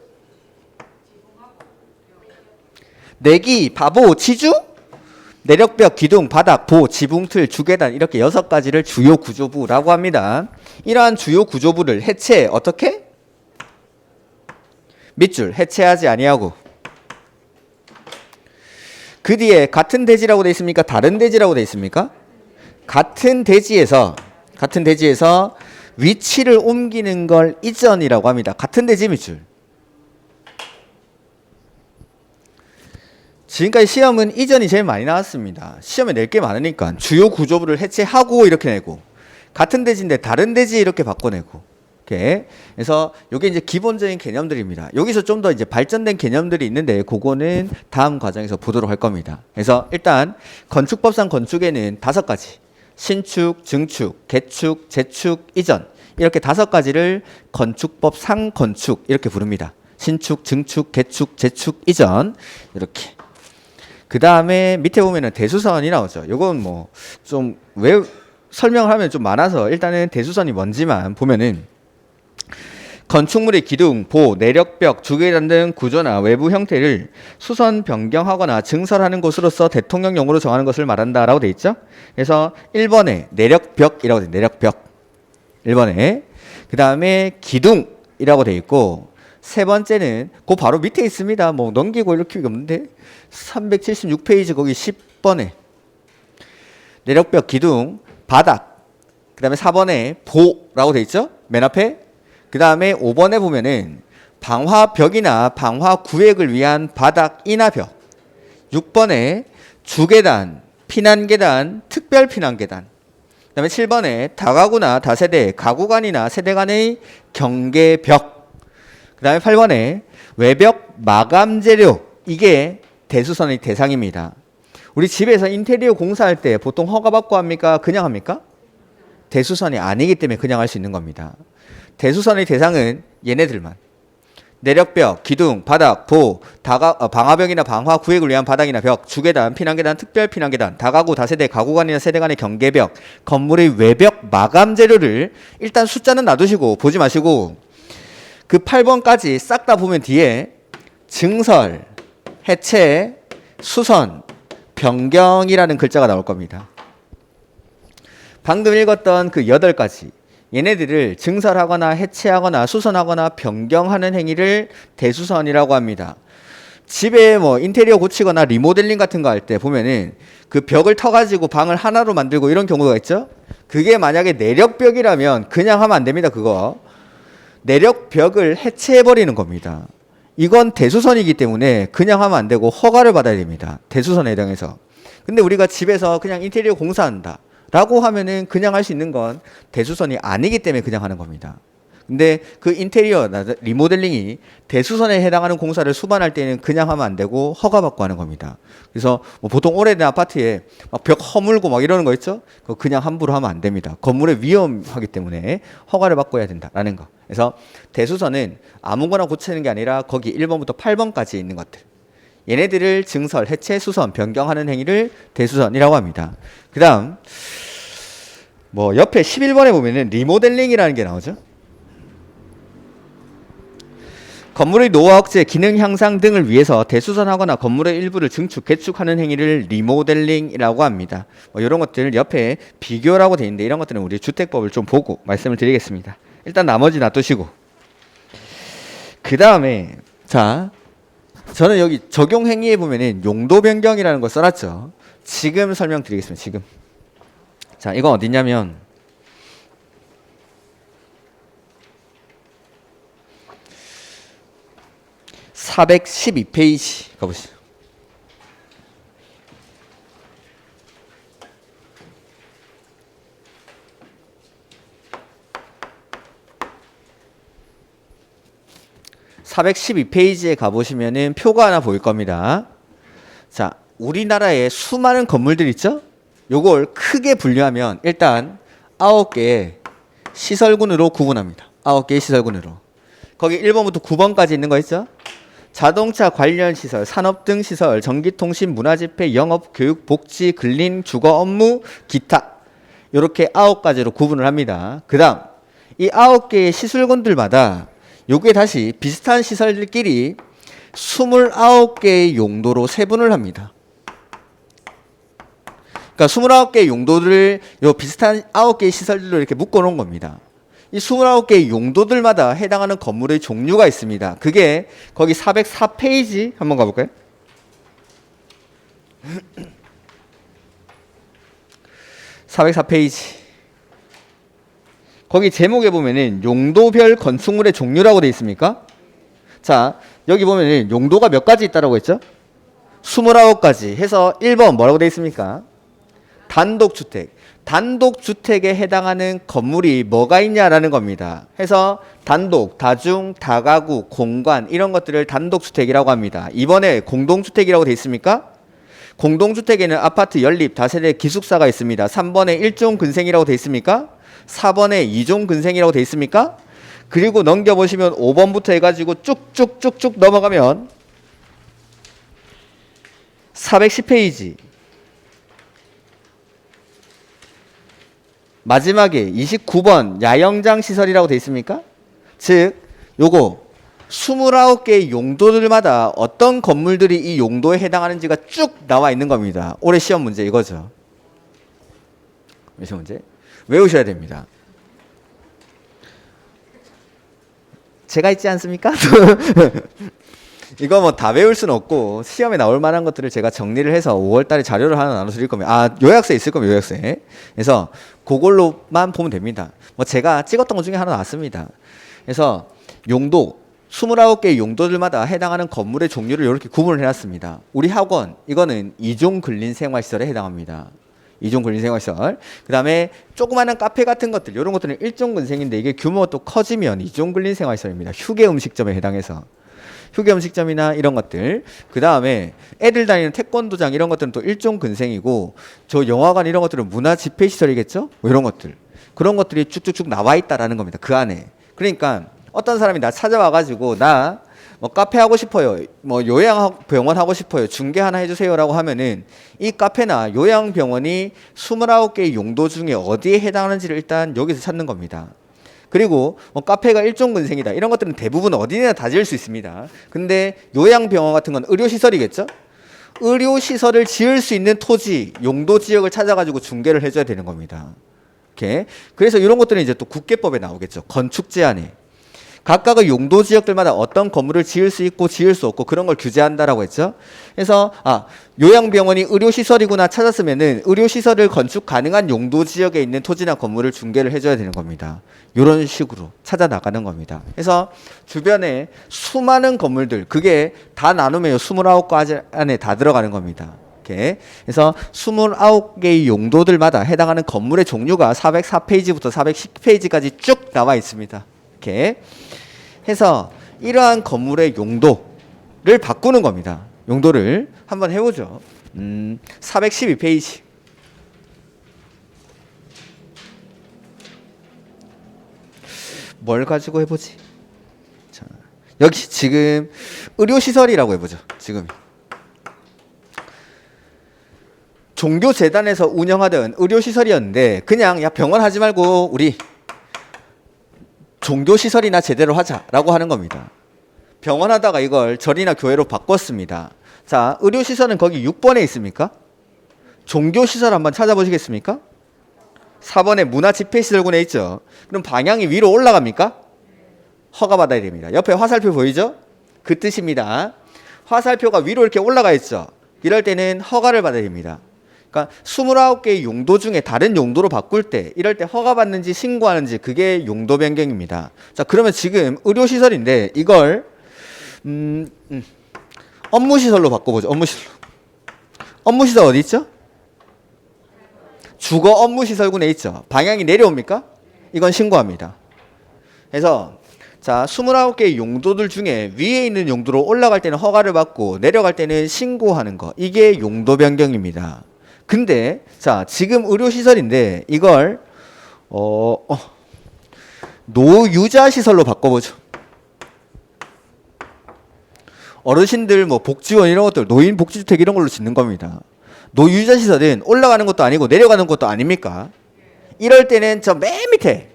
내기, 바보, 지주, 내력벽, 기둥, 바닥, 보, 지붕틀, 주계단 이렇게 6가지를 주요 구조부라고 합니다. 이러한 주요 구조부를 해체 어떻게? 밑줄 해체하지 아니하고 그 뒤에 같은 대지라고 되어 있습니까? 다른 대지라고 되어 있습니까? 같은 대지에서 위치를 옮기는 걸 이전이라고 합니다. 같은 대지 밑줄. 지금까지 시험은 이전이 제일 많이 나왔습니다. 시험에 낼 게 많으니까 주요 구조부를 해체하고 이렇게 내고 같은 대지인데 다른 대지 이렇게 바꿔내고 이렇게. 그래서 이게 이제 기본적인 개념들입니다. 여기서 좀 더 이제 발전된 개념들이 있는데 그거는 다음 과정에서 보도록 할 겁니다. 그래서 일단 건축법상 건축에는 5가지 신축, 증축, 개축, 재축, 이전 이렇게 5가지를 건축법상 건축 이렇게 부릅니다. 신축, 증축, 개축, 재축, 이전 이렇게. 그 다음에 밑에 보면은 대수선이 나오죠. 요건 뭐 좀 왜 설명을 하면 좀 많아서 일단은 대수선이 뭔지만 보면은 건축물의 기둥, 보, 내력벽, 주계단 등 구조나 외부 형태를 수선 변경하거나 증설하는 곳으로서 대통령령으로 정하는 것을 말한다라고 돼 있죠. 그래서 1번에 내력벽이라고 돼 있어요. 내력벽. 1번에. 그 다음에 기둥이라고 돼 있고 세 번째는 그 바로 밑에 있습니다. 뭐 넘기고 이렇게 없는데 376페이지 거기 10번에 내력벽, 기둥, 바닥. 그 다음에 4번에 보라고 돼 있죠. 맨 앞에. 그 다음에 5번에 보면은 방화벽이나 방화구획을 위한 바닥 인하벽. 6번에 주계단, 피난계단, 특별피난계단. 그 다음에 7번에 다가구나 다세대, 가구간이나 세대 간의 경계벽. 그 다음에 8번에 외벽 마감재료. 이게 대수선의 대상입니다. 우리 집에서 인테리어 공사할 때 보통 허가받고 합니까? 그냥 합니까? 대수선이 아니기 때문에 그냥 할 수 있는 겁니다. 대수선의 대상은 얘네들만. 내력벽, 기둥, 바닥, 보, 방화벽이나 방화 구획을 위한 바닥이나 벽, 주계단, 피난계단, 특별 피난계단, 다가구, 다세대, 가구간이나 세대 간의 경계벽, 건물의 외벽 마감 재료를 일단 숫자는 놔두시고 보지 마시고 그 8번까지 싹 다 보면 뒤에 증설, 해체, 수선, 변경이라는 글자가 나올 겁니다. 방금 읽었던 그 8가지 얘네들을 증설하거나 해체하거나 수선하거나 변경하는 행위를 대수선이라고 합니다. 집에 뭐 인테리어 고치거나 리모델링 같은 거 할 때 보면은 그 벽을 터가지고 방을 하나로 만들고 이런 경우가 있죠. 그게 만약에 내력벽이라면 그냥 하면 안 됩니다. 그거 내력벽을 해체해버리는 겁니다. 이건 대수선이기 때문에 그냥 하면 안 되고 허가를 받아야 됩니다. 대수선에 해당해서. 근데 우리가 집에서 그냥 인테리어 공사한다 라고 하면은 그냥 할 수 있는 건 대수선이 아니기 때문에 그냥 하는 겁니다. 근데 그 인테리어 리모델링이 대수선에 해당하는 공사를 수반할 때는 그냥 하면 안 되고 허가받고 하는 겁니다. 그래서 뭐 보통 오래된 아파트에 막 벽 허물고 막 이러는 거 있죠? 그거 그냥 함부로 하면 안 됩니다. 건물에 위험하기 때문에 허가를 받고 해야 된다라는 거. 그래서 대수선은 아무거나 고치는 게 아니라 거기 1번부터 8번까지 있는 것들. 얘네들을 증설, 해체, 수선, 변경하는 행위를 대수선이라고 합니다. 그 다음 뭐 옆에 11번에 보면은 리모델링이라는 게 나오죠. 건물의 노후화 억제, 기능 향상 등을 위해서 대수선하거나 건물의 일부를 증축, 개축하는 행위를 리모델링이라고 합니다. 뭐 이런 것들 옆에 비교라고 되어 있는데 이런 것들은 우리 주택법을 좀 보고 말씀을 드리겠습니다. 일단 나머지 놔두시고 그 다음에 자 저는 여기 적용 행위에 보면은 용도 변경이라는 걸 써놨죠. 지금 설명드리겠습니다. 지금 자 이건 어디냐면 412페이지 가보시죠. (412페이지에) 가보시면은 표가 하나 보일 겁니다. 자, 우리나라에 수많은 건물들 있죠? 요걸 크게 분류하면 일단 9개의 시설군으로 구분합니다. 9개의 시설군으로. 거기 1번부터 9번까지 있는 거 있죠? 자동차 관련 시설, 산업 등 시설, 전기통신, 문화집회, 영업, 교육, 복지, 근린, 주거 업무, 기타 이렇게 9가지로 구분을 합니다. 그 다음 이 9개의 시설군들마다 요게 다시 비슷한 시설들끼리 29개의 용도로 세분을 합니다. 그러니까 29개의 용도들을 요 비슷한 9개의 시설들로 이렇게 묶어 놓은 겁니다. 이 29개의 용도들마다 해당하는 건물의 종류가 있습니다. 그게 거기 404페이지 한번 가볼까요? (404페이지) 거기 제목에 보면은 용도별 건축물의 종류라고 되어 있습니까? 자 여기 보면은 용도가 몇 가지 있다라고 했죠? 29가지 해서 1번 뭐라고 되어 있습니까? 단독주택. 단독주택에 해당하는 건물이 뭐가 있냐라는 겁니다. 해서 단독, 다중, 다가구, 공관 이런 것들을 단독주택이라고 합니다. 이번에 공동주택이라고 되어 있습니까? 공동주택에는 아파트, 연립, 다세대, 기숙사가 있습니다. 3번에 1종 근생이라고 되어 있습니까? 4번에 2종 근생이라고 되어 있습니까? 그리고 넘겨보시면 5번부터 해가지고 쭉쭉쭉쭉 넘어가면 410페이지 마지막에 29번 야영장 시설이라고 되어 있습니까? 즉 요거 29개의 용도들마다 어떤 건물들이 이 용도에 해당하는지가 쭉 나와 있는 겁니다. 올해 시험 문제 이거죠. 시험 문제 외우셔야 됩니다. 제가 있지 않습니까? 이거 뭐 다 외울 수는 없고 시험에 나올 만한 것들을 제가 정리를 해서 5월 달에 자료를 하나 나눠드릴 겁니다. 아 요약서에 있을 겁니다. 요약서에. 그래서 그걸로만 보면 됩니다. 뭐 제가 찍었던 것 중에 하나 나왔습니다. 그래서 용도 29개의 용도들마다 해당하는 건물의 종류를 이렇게 구분을 해놨습니다. 우리 학원 이거는 2종 근린생활시설에 해당합니다. 2종 근린생활시설. 그 다음에 조그마한 카페 같은 것들 이런 것들은 1종 근생인데 이게 규모가 또 커지면 2종 근린생활시설입니다. 휴게 음식점에 해당해서. 휴게 음식점이나 이런 것들. 그 다음에 애들 다니는 태권도장 이런 것들은 또 1종 근생이고 저 영화관 이런 것들은 문화집회시설이겠죠? 뭐 이런 것들. 그런 것들이 쭉쭉쭉 나와 있다라는 겁니다. 그 안에. 그러니까 어떤 사람이 나 찾아와가지고 나 뭐 카페 하고 싶어요. 뭐 요양병원 하고 싶어요. 중개 하나 해주세요라고 하면은 이 카페나 요양병원이 29개의 용도 중에 어디에 해당하는지를 일단 여기서 찾는 겁니다. 그리고 뭐 카페가 일종근생이다. 이런 것들은 대부분 어디나 다 지을 수 있습니다. 근데 요양병원 같은 건 의료시설이겠죠? 의료시설을 지을 수 있는 토지, 용도 지역을 찾아가지고 중개를 해줘야 되는 겁니다. 이렇게. 그래서 이런 것들은 이제 또 국계법에 나오겠죠. 건축 제한에. 각각의 용도 지역들마다 어떤 건물을 지을 수 있고 지을 수 없고 그런 걸 규제한다라고 했죠. 그래서 요양병원이 의료시설이구나 찾았으면은 의료시설을 건축 가능한 용도 지역에 있는 토지나 건물을 중개를 해줘야 되는 겁니다. 이런 식으로 찾아 나가는 겁니다. 그래서 주변에 수많은 건물들 그게 다 나누면 29개 안에 다 들어가는 겁니다. 이렇게. 그래서 29개의 용도들마다 해당하는 건물의 종류가 404페이지부터 410페이지까지 쭉 나와 있습니다. 이렇게 해서 이러한 건물의 용도를 바꾸는 겁니다. 용도를 한번 해보죠. 412페이지. 뭘 가지고 해보지? 자, 여기 지금 의료시설이라고 해보죠. 지금 종교재단에서 운영하던 의료시설이었는데 그냥 야 병원 하지 말고 우리 종교시설이나 제대로 하자라고 하는 겁니다. 병원 하다가 이걸 절이나 교회로 바꿨습니다. 자, 의료시설은 거기 6번에 있습니까? 종교시설 한번 찾아보시겠습니까? 4번에 문화집회시설군에 있죠. 그럼 방향이 위로 올라갑니까? 허가받아야 됩니다. 옆에 화살표 보이죠? 그 뜻입니다. 화살표가 위로 이렇게 올라가 있죠. 이럴 때는 허가를 받아야 됩니다. 그러니까 29개의 용도 중에 다른 용도로 바꿀 때 이럴 때 허가받는지 신고하는지 그게 용도 변경입니다. 자, 그러면 지금 의료시설인데 이걸 업무시설로 바꿔보죠. 업무시설 어디 있죠? 주거 업무시설군에 있죠. 방향이 내려옵니까? 이건 신고합니다. 그래서 자, 29개의 용도들 중에 위에 있는 용도로 올라갈 때는 허가를 받고 내려갈 때는 신고하는 거. 이게 용도 변경입니다. 근데 자, 지금 의료시설인데 이걸 노유자시설로 바꿔보죠. 어르신들 뭐 복지원 이런 것들 노인복지주택 이런 걸로 짓는 겁니다. 노유자시설은 올라가는 것도 아니고 내려가는 것도 아닙니까? 이럴 때는 저 맨 밑에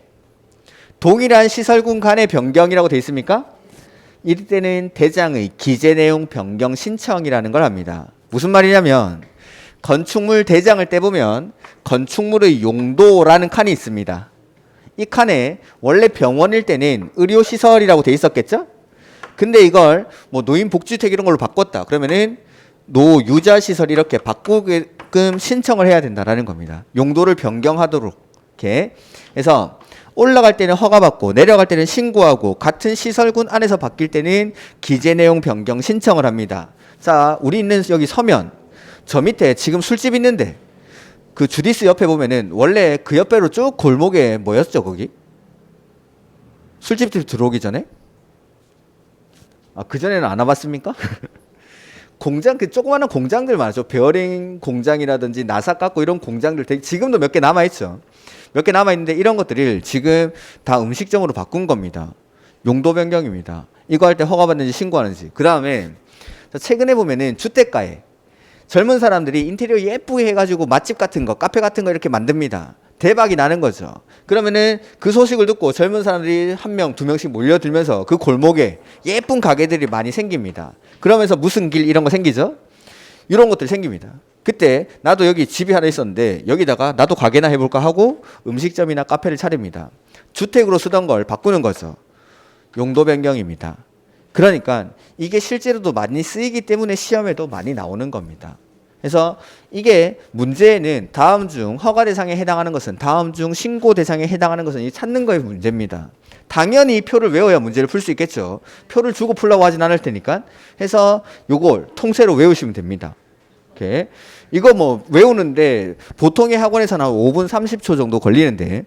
동일한 시설군 간의 변경이라고 돼 있습니까? 이럴 때는 대장의 기재내용 변경 신청이라는 걸 합니다. 무슨 말이냐면 건축물 대장을 떼보면 건축물의 용도라는 칸이 있습니다. 이 칸에 원래 병원일 때는 의료시설이라고 돼 있었겠죠? 근데 이걸 뭐 노인복지주택 이런 걸로 바꿨다. 그러면은 노유자시설 이렇게 바꾸게끔 신청을 해야 된다라는 겁니다. 용도를 변경하도록. 이렇게. 그래서 올라갈 때는 허가받고 내려갈 때는 신고하고 같은 시설군 안에서 바뀔 때는 기재내용 변경 신청을 합니다. 자, 우리 있는 여기 서면 저 밑에 지금 술집 있는데 그 주디스 옆에 보면은 원래 그 옆에로 쭉 골목에 뭐였죠 거기? 술집 들어오기 전에? 그전에는 안 와봤습니까? 공장, 그 조그마한 공장들 많죠. 베어링 공장이라든지 나사 깎고 이런 공장들 지금도 몇 개 남아있죠. 몇 개 남아있는데 이런 것들을 지금 다 음식점으로 바꾼 겁니다. 용도 변경입니다. 이거 할 때 허가받는지 신고하는지. 그 다음에 최근에 보면은 주택가에 젊은 사람들이 인테리어 예쁘게 해가지고 맛집 같은 거, 카페 같은 거 이렇게 만듭니다. 대박이 나는 거죠. 그러면은 그 소식을 듣고 젊은 사람들이 한 명, 두 명씩 몰려들면서 그 골목에 예쁜 가게들이 많이 생깁니다. 그러면서 무슨 길 이런 거 생기죠? 이런 것들이 생깁니다. 그때 나도 여기 집이 하나 있었는데 여기다가 나도 가게나 해볼까 하고 음식점이나 카페를 차립니다. 주택으로 쓰던 걸 바꾸는 거죠. 용도 변경입니다. 그러니까 이게 실제로도 많이 쓰이기 때문에 시험에도 많이 나오는 겁니다. 그래서 이게 문제는 다음 중 허가 대상에 해당하는 것은 다음 중 신고 대상에 해당하는 것은 이 찾는 거의 문제입니다. 당연히 표를 외워야 문제를 풀 수 있겠죠. 표를 주고 풀라고 하진 않을 테니까. 해서 요걸 통째로 외우시면 됩니다. 이렇게. 이거 뭐 외우는데 보통의 학원에서는 한 5분 30초 정도 걸리는데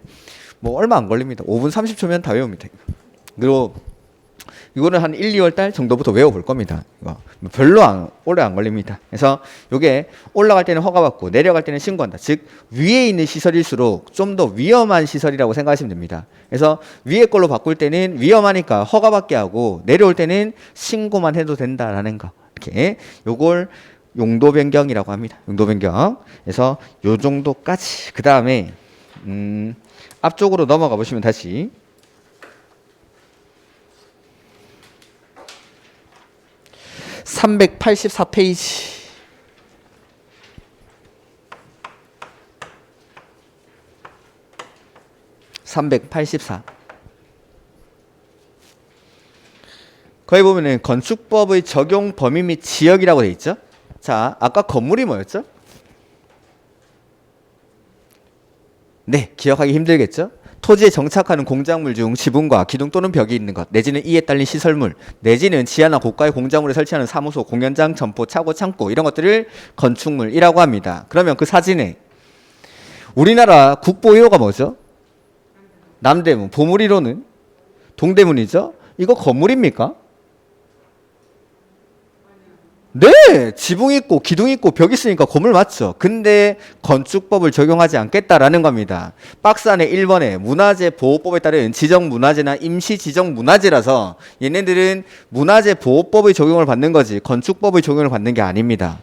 뭐 얼마 안 걸립니다. 5분 30초면 다 외웁니다. 그리고 이거는 한 1, 2월 달 정도부터 외워볼 겁니다. 이거 별로 오래 안 걸립니다. 그래서 이게 올라갈 때는 허가받고 내려갈 때는 신고한다. 즉 위에 있는 시설일수록 좀 더 위험한 시설이라고 생각하시면 됩니다. 그래서 위에 걸로 바꿀 때는 위험하니까 허가받게 하고 내려올 때는 신고만 해도 된다라는 거. 이렇게 요걸 용도 변경이라고 합니다. 용도 변경. 그래서 요 정도까지. 그 다음에 앞쪽으로 넘어가 보시면 다시 384페이지. 거기 보면은 건축법의 적용 범위 및 지역이라고 돼 있죠. 자, 아까 건물이 뭐였죠? 네, 기억하기 힘들겠죠? 토지에 정착하는 공작물 중 지붕과 기둥 또는 벽이 있는 것, 내지는 이에 딸린 시설물, 내지는 지하나 고가의 공작물에 설치하는 사무소, 공연장, 점포, 차고, 창고 이런 것들을 건축물이라고 합니다. 그러면 그 사진에 우리나라 국보 1호가 뭐죠? 남대문. 보물 1호는 동대문이죠? 이거 건물입니까? 네! 지붕 있고 기둥 있고 벽 있으니까 건물 맞죠? 근데 건축법을 적용하지 않겠다라는 겁니다. 박스 안에 1번에 문화재 보호법에 따른 지정문화재나 임시지정문화재라서 얘네들은 문화재 보호법의 적용을 받는 거지 건축법의 적용을 받는 게 아닙니다.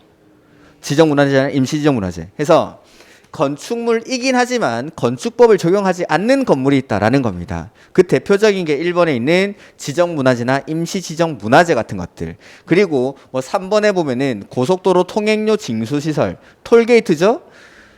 지정문화재나 임시지정문화재. 해서 건축물이긴 하지만 건축법을 적용하지 않는 건물이 있다라는 겁니다. 그 대표적인 게 1번에 있는 지정문화재나 임시지정문화재 같은 것들. 그리고 뭐 3번에 보면은 고속도로 통행료 징수시설, 톨게이트죠?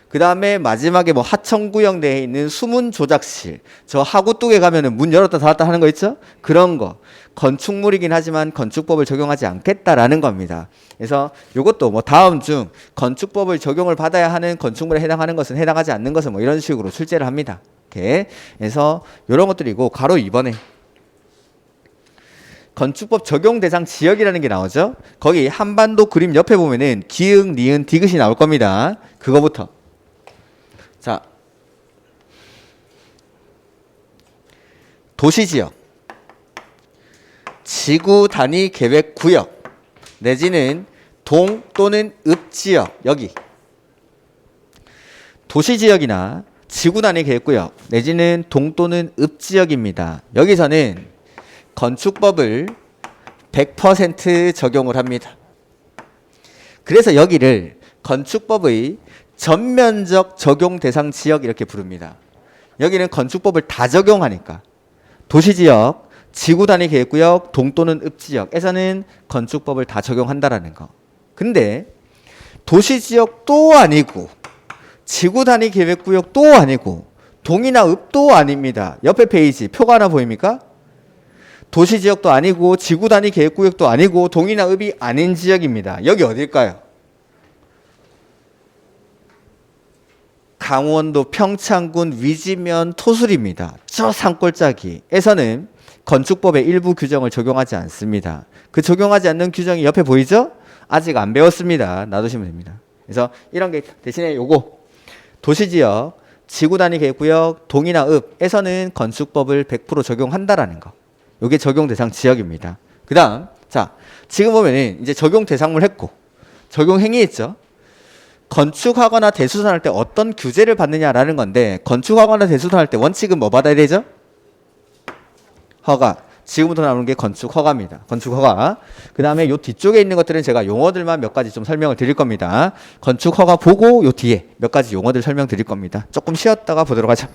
그 다음에 마지막에 뭐 하천구역 내에 있는 수문 조작실, 저 하구뚝에 가면은 문 열었다 닫았다 하는 거 있죠? 그런 거. 건축물이긴 하지만 건축법을 적용하지 않겠다라는 겁니다. 그래서 이것도 뭐 다음 중 건축법을 적용을 받아야 하는 건축물에 해당하는 것은 해당하지 않는 것은 뭐 이런 식으로 출제를 합니다. 이렇게. 그래서 이런 것들이고 가로 2번에 건축법 적용 대상 지역이라는 게 나오죠. 거기 한반도 그림 옆에 보면은 기흥, 니은, 디귿이 나올 겁니다. 그거부터. 자, 도시지역, 지구 단위 계획 구역, 내지는 동 또는 읍 지역, 여기. 도시지역이나 지구 단위 계획 구역, 내지는 동 또는 읍 지역입니다. 여기서는 건축법을 100% 적용을 합니다. 그래서 여기를 건축법의 전면적 적용 대상 지역 이렇게 부릅니다. 여기는 건축법을 다 적용하니까 도시지역, 지구 단위 계획구역, 동 또는 읍 지역에서는 건축법을 다 적용한다라는 거. 근데 도시지역도 아니고 지구 단위 계획구역도 아니고 동이나 읍도 아닙니다. 옆에 페이지 표가 하나 보입니까? 도시지역도 아니고 지구 단위 계획구역도 아니고 동이나 읍이 아닌 지역입니다. 여기 어딜까요? 강원도 평창군 위지면 토술입니다. 저 산골짜기에서는 건축법의 일부 규정을 적용하지 않습니다. 그 적용하지 않는 규정이 옆에 보이죠? 아직 안 배웠습니다. 놔두시면 됩니다. 그래서 이런 게 대신에 요거 도시지역, 지구단위 계획구역, 동이나 읍에서는 건축법을 100% 적용한다라는 거. 요게 적용 대상 지역입니다. 그 다음 자 지금 보면은 이제 적용 대상물 했고 적용 행위 했죠. 건축하거나 대수선할 때 어떤 규제를 받느냐라는 건데 건축하거나 대수선할 때 원칙은 뭐 받아야 되죠? 허가. 지금부터 나오는 게 건축 허가입니다. 건축 허가. 그 다음에 요 뒤쪽에 있는 것들은 제가 용어들만 몇 가지 좀 설명을 드릴 겁니다. 건축 허가 보고 요 뒤에 몇 가지 용어들 설명 드릴 겁니다. 조금 쉬었다가 보도록 하죠.